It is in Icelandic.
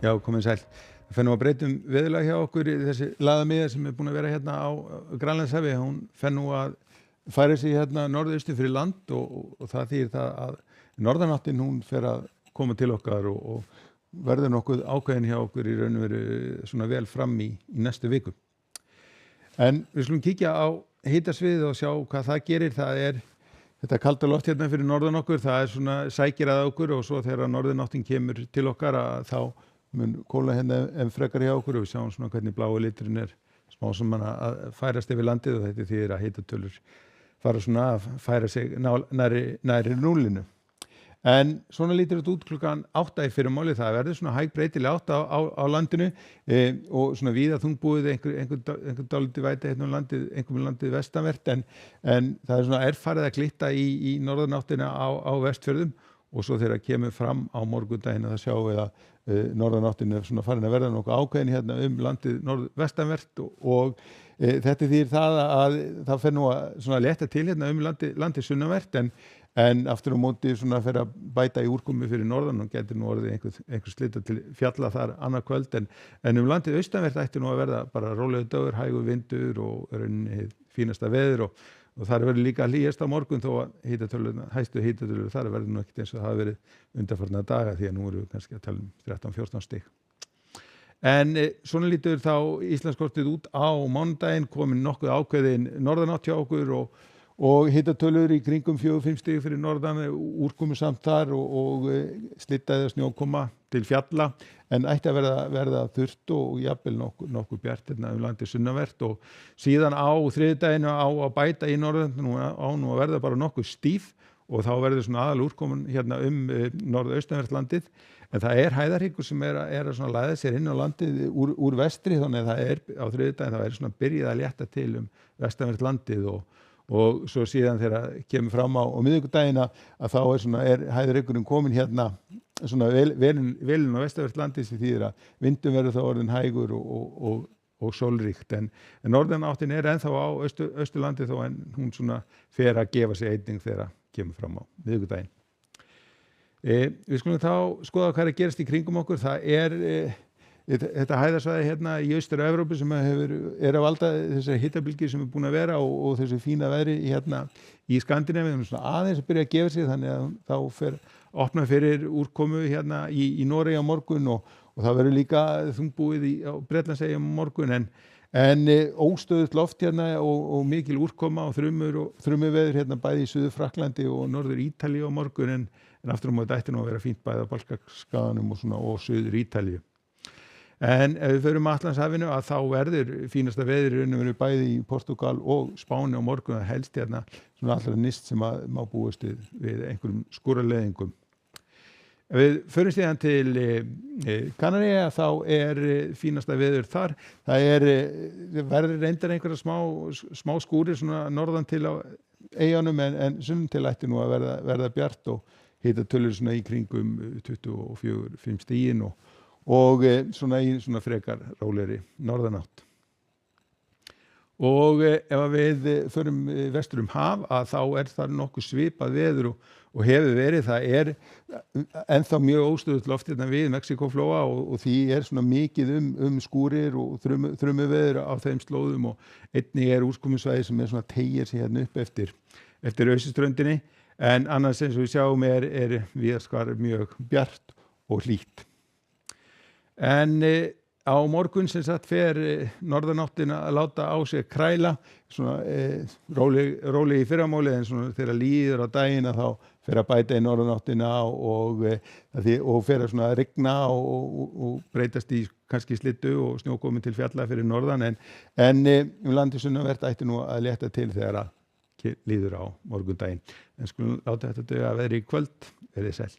Já, komið sæl. Það fer nú að breytum veðurlag hjá okkur í þessi laðamiða sem búin að vera hérna á Grænlandshafi. Hún fer nú að færa sig hérna norðaustur fyrir land og það þýðir það að norðanáttin hún fer að koma til okkar og verður nokkuð ákveðin hjá okkur í raun og veru svona vel fram í næstu viku. En við skulum kíkja á hitasviðið og sjá hvað það gerir. Það er þetta kalda loft hérna fyrir norðan okkur, það er svona sækir að okkur og svo þegar norðanáttin kemur til okkar að þá mun kólna hérna en frekar hjá okkur og við sjáum svona hvernig blái liturinn er smá sem að færast yfir landið og þetta þýðir að hitatölur fara svona að færa sig nærri núllinu. En svona lítur þetta út klukkan 8 í fyrramáli, það verður svona hæg breytileg 8 á landinu og svona víða þungbúið einhver dálítið væta hérna landið, einhverjum landið vestanvert en það er svona farið að glitta í norðanáttina á Vestfjörðum og svo þegar kemur fram á morgundaginn það sjáum við að norðanáttin er svona farin að verða nokkuð ákveðin hérna landið norðvestanvert og þetta þýðir það að það fer nú að svona létta til hérna landið sunnanvert en aftur á móti svona fer að bæta í úrkomu fyrir norðan og getur nú orðið einhver slita til fjalla þar annað kvöld en landið austanvert ætti nú að verða bara rólegur dagur, hægur vindur og rauninni fínasta veður og þar verður líka hlýjast á morgun þó að hæstu hitatölur þar verður nú ekkert eins og það hafi verið undanfarna daga því að nú erum við kannski að tala um 13-14 stig. En svona lítur þá Íslandskortið út á mánudaginn, komin nokkuð ákveðin norðanátt hjá okkur og hitatölur í kringum 4-5 stig fyrir norðan, úrkomu samt þar og slitaði snjókoma til fjalla en ætti að verða þurrt og jafnvel nokkuð bjart hérna landið sunnanvert og síðan á þriðjudaginn á að bæta í norðan nú að verða bara nokkuð stíf og þá verður svona aðal úrkomun hérna norðaustanvert landið en það er hæðarhryggur sem er að svona læða sér inn á landið úr vestri þannig að það er á þriðjudaginn það er svona byrjað að létta til vestanvert landið og svo síðan þegar kemur fram á miðvikudaginn að þá er hæðarhryggurinn komin hérna svona velinn á vestanvert landið sem þýðir að vindum verður þá orðinn hægur og sólríkt en norðanáttin er ennþá á austurlandi þó en hún svona fer að gefa sig einning þegar kemur fram á miðvikudaginn. Við skulum þá skoða hvað er að gerast í kringum okkur. Það er þetta hæðarsvæði hérna í Austur-Evrópu sem er að valda þessari hitabylgju sem er búin að vera og þessu fína veðri hérna í Skandinavíu svona aðeins að byrja að gefa sig þannig að þá opna fyrir úrkomu hérna í Noregi á morgun og það verður líka þungbúið á Bretlandseyjum á morgun en óstöðugt loft hérna og mikil úrkoma og þrumuveður hérna bæði í Suður-Frakklandi og Norður-Ítalíu á morgun en aftur á móti ætti nú að vera fínt bæði á Balkanskaganum og Suður-Ítalíu. En ef við förum Atlantshafinu að þá verður fínasta veður bæði í Portúgal og Spáni á morgun að helst hérna svona allra nýst sem að má búast við einhverjum skúraleðingum. Ef við förum síðan til Kanaríeyja þá er fínasta veður þar. Það verður reyndar einhverja smá skúrir svona norðan til á eyjunum en sunnum til ætti nú að verða bjart og hitatölur svona í kringum 24-5 stigin og svona í svona frekar rólegri norðanátt. Og ef við förum vestur haf að þá þar nokkuð svipað veður og hefur verið, það ennþá mjög óstöðugt loft hérna við Mexíkóflóa og því svona mikið skúrir og þrumuveður á þeim slóðum og einnig úrkomusvæði sem svona teygir sig hérna upp eftir austurströndinni en annars eins og við sjáum víðast hvar mjög bjart og hlýtt. En á morgun sem sagt fer norðanáttin að láta á sig kræla svona róleg í fyrramáli en svona þegar líður á daginn að þá fer að bæta í norðanáttina og fer að svona rigna og breytast í kannski slittu og snjókomi til fjalla fyrir norðan en landið sunnanvert ætti nú að létta til þegar að líður á morgundaginn. En skulum láta þetta duga að veðri í kvöld, verið sæl.